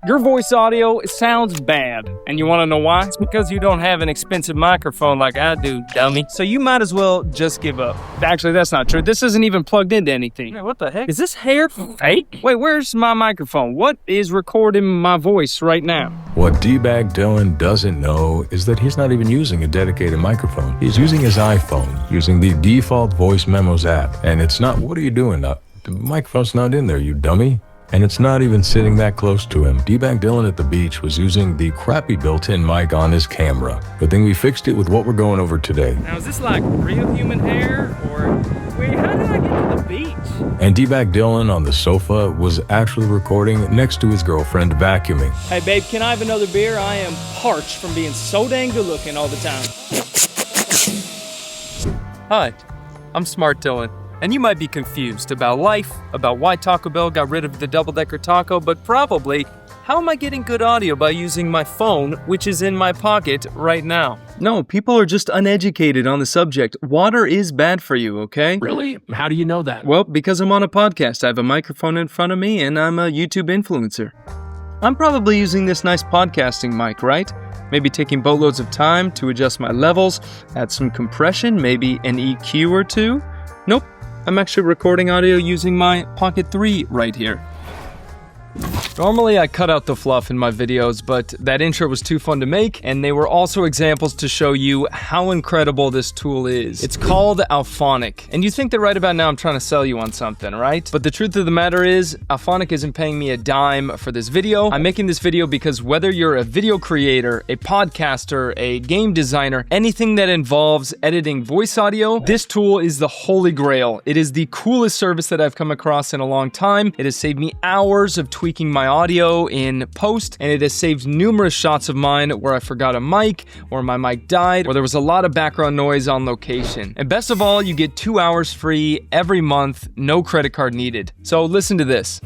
Your voice audio sounds bad. And you want to know why? It's because you don't have an expensive microphone like I do, dummy. So you might as well just give up. Actually, that's not true. This isn't even plugged into anything. Hey, what the heck? Is this hair fake? Wait, where's my microphone? What is recording my voice right now? What D-Bag Dylan doesn't know is that he's not even using a dedicated microphone. He's using his iPhone, using the default Voice Memos app. And it's not, what are you doing? The microphone's not in there, you dummy. And it's not even sitting that close to him. D-Bag Dylan at the beach was using the crappy built-in mic on his camera. Good thing we fixed it with what we're going over today. Now, is this like real human hair? Or, wait, how did I get to the beach? And D-Bag Dylan on the sofa was actually recording next to his girlfriend vacuuming. Hey, babe, can I have another beer? I am parched from being so dang good looking all the time. Hi, I'm Smart Dylan. And you might be confused about life, about why Taco Bell got rid of the double-decker taco, but probably, how am I getting good audio by using my phone, which is in my pocket right now? No, people are just uneducated on the subject. Water is bad for you, okay? Really? How do you know that? Well, because I'm on a podcast. I have a microphone in front of me, and I'm a YouTube influencer. I'm probably using this nice podcasting mic, right? Maybe taking boatloads of time to adjust my levels, add some compression, maybe an EQ or two. Nope. I'm actually recording audio using my Pocket 3 right here. Normally I cut out the fluff in my videos, but that intro was too fun to make, and they were also examples to show you how incredible this tool is. It's called Auphonic, and you think that right about now I'm trying to sell you on something, right? But the truth of the matter is, Auphonic isn't paying me a dime for this video. I'm making this video because whether you're a video creator, a podcaster, a game designer, anything that involves editing voice audio, this tool is the holy grail. It is the coolest service that I've come across in a long time. It has saved me hours of tweaking my audio in post, and it has saved numerous shots of mine where I forgot a mic, or my mic died, or there was a lot of background noise on location. And best of all, you get 2 hours free every month, no credit card needed. So listen to this.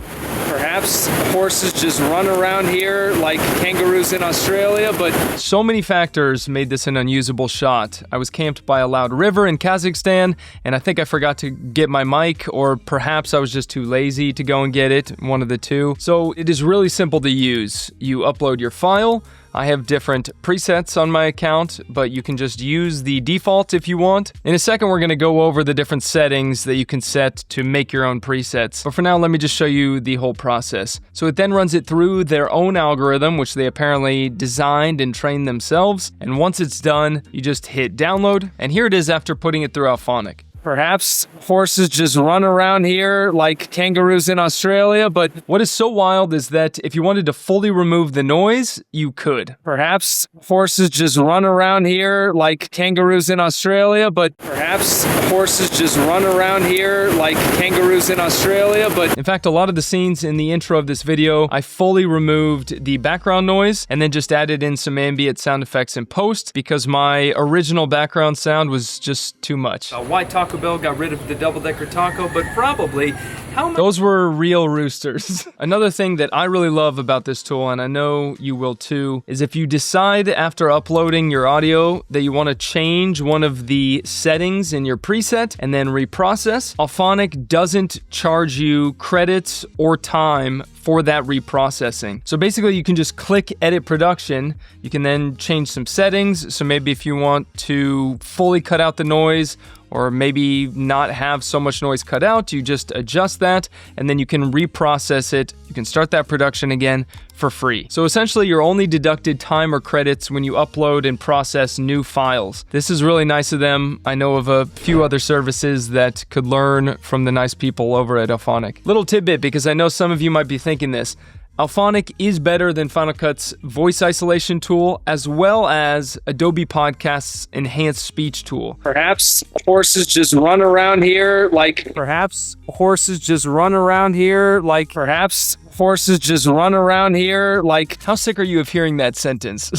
Perhaps horses just run around here like kangaroos in Australia, but so many factors made this an unusable shot. I was camped by a loud river in Kazakhstan, and I think I forgot to get my mic, or perhaps I was just too lazy to go and get it, one of the two. So it is really simple to use. You upload your file. I have different presets on my account, but you can just use the default if you want. In a second, we're going to go over the different settings that you can set to make your own presets. But for now, let me just show you the whole process. So it then runs it through their own algorithm, which they apparently designed and trained themselves. And once it's done, you just hit download. And here it is after putting it through Auphonic. Perhaps horses just run around here like kangaroos in Australia, but what is so wild is that if you wanted to fully remove the noise, you could. Perhaps horses just run around here like kangaroos in Australia, but perhaps horses just run around here like kangaroos in Australia, but in fact, a lot of the scenes in the intro of this video, I fully removed the background noise and then just added in some ambient sound effects in post because my original background sound was just too much. Why Taco Bell got rid of the double-decker taco, but probably those were real roosters. Another thing that I really love about this tool, and I know you will too, is if you decide after uploading your audio that you want to change one of the settings in your preset and then reprocess, Auphonic doesn't charge you credits or time for that reprocessing. So basically you can just click edit production. You can then change some settings. So maybe if you want to fully cut out the noise, or maybe not have so much noise cut out, you just adjust that, and then you can reprocess it. You can start that production again for free. So essentially, you're only deducted time or credits when you upload and process new files. This is really nice of them. I know of a few other services that could learn from the nice people over at Auphonic. Little tidbit, because I know some of you might be thinking this. Auphonic is better than Final Cut's voice isolation tool, as well as Adobe Podcast's enhanced speech tool. Perhaps horses just run around here like... Perhaps horses just run around here like... Perhaps horses just run around here like... How sick are you of hearing that sentence?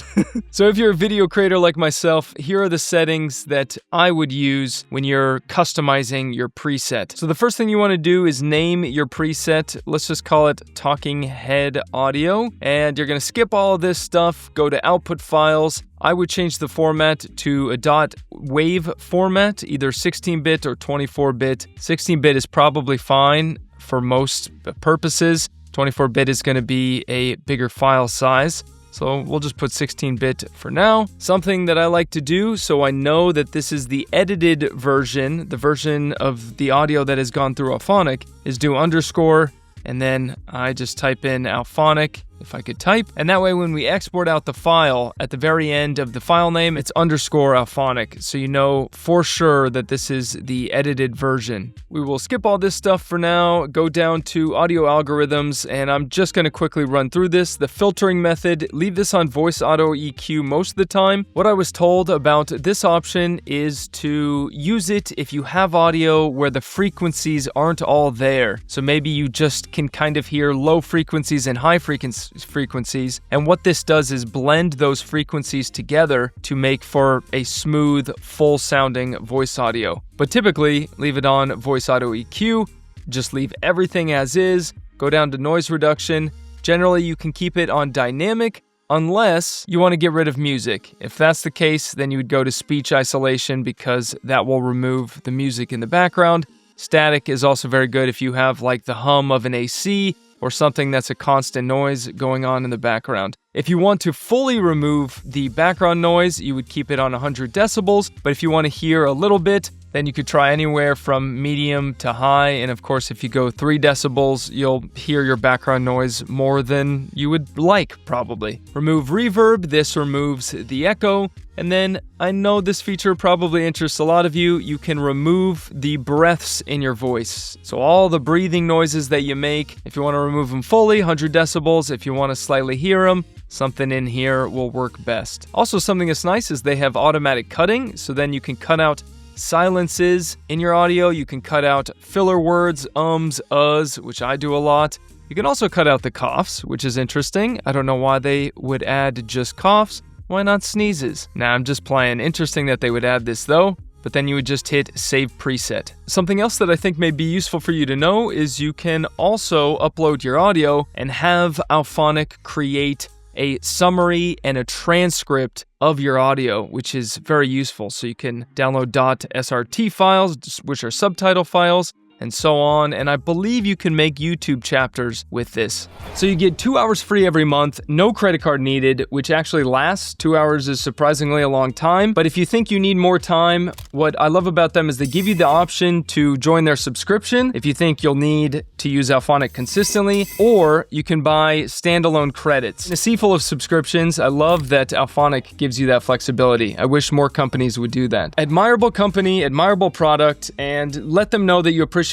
So if you're a video creator like myself, here are the settings that I would use when you're customizing your preset. So the first thing you want to do is name your preset. Let's just call it Talking Head Audio. And you're going to skip all of this stuff, go to Output Files. I would change the format to a .wave format, either 16-bit or 24-bit. 16-bit is probably fine for most purposes. 24-bit is going to be a bigger file size. So we'll just put 16-bit for now. Something that I like to do so I know that this is the edited version, the version of the audio that has gone through Auphonic, is do underscore, and then I just type in Auphonic, if I could type. And that way when we export out the file, at the very end of the file name, it's underscore Auphonic. So you know for sure that this is the edited version. We will skip all this stuff for now, go down to audio algorithms, and I'm just going to quickly run through this. The filtering method, leave this on voice auto EQ most of the time. What I was told about this option is to use it if you have audio where the frequencies aren't all there. So maybe you just can kind of hear low frequencies and high frequencies, and what this does is blend those frequencies together to make for a smooth, full sounding voice audio. But typically, leave it on voice auto EQ, just leave everything as is, go down to noise reduction. Generally, you can keep it on dynamic unless you want to get rid of music. If that's the case, then you would go to speech isolation because that will remove the music in the background. Static is also very good if you have like the hum of an AC or something that's a constant noise going on in the background. If you want to fully remove the background noise, you would keep it on 100 decibels, but if you want to hear a little bit, then you could try anywhere from medium to high, and of course if you go 3 decibels, you'll hear your background noise more than you would like, probably. Remove reverb, this removes the echo, and then I know this feature probably interests a lot of you. You can remove the breaths in your voice. So all the breathing noises that you make, if you want to remove them fully, 100 decibels. If you want to slightly hear them, something in here will work best. Also, something that's nice is they have automatic cutting, so then you can cut out silences in your audio. You can cut out filler words, ums, uhs, which I do a lot. You can also cut out the coughs, which is interesting. I don't know why they would add just coughs. Why not sneezes? Nah, I'm just playing. Interesting that they would add this though. But then you would just hit Save Preset. Something else that I think may be useful for you to know is you can also upload your audio and have Auphonic create a summary and a transcript of your audio, which is very useful. So you can download .srt files, which are subtitle files, and so on, and I believe you can make YouTube chapters with this. So you get 2 hours free every month, no credit card needed, which actually lasts. 2 hours is surprisingly a long time, but if you think you need more time, what I love about them is they give you the option to join their subscription if you think you'll need to use Auphonic consistently, or you can buy standalone credits. In a sea full of subscriptions, I love that Auphonic gives you that flexibility. I wish more companies would do that. Admirable company, admirable product, and let them know that you appreciate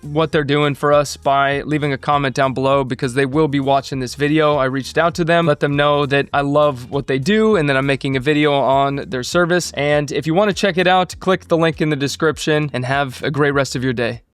what they're doing for us by leaving a comment down below, because they will be watching this video. I reached out to them, let them know that I love what they do and that I'm making a video on their service. And if you want to check it out, click the link in the description and have a great rest of your day.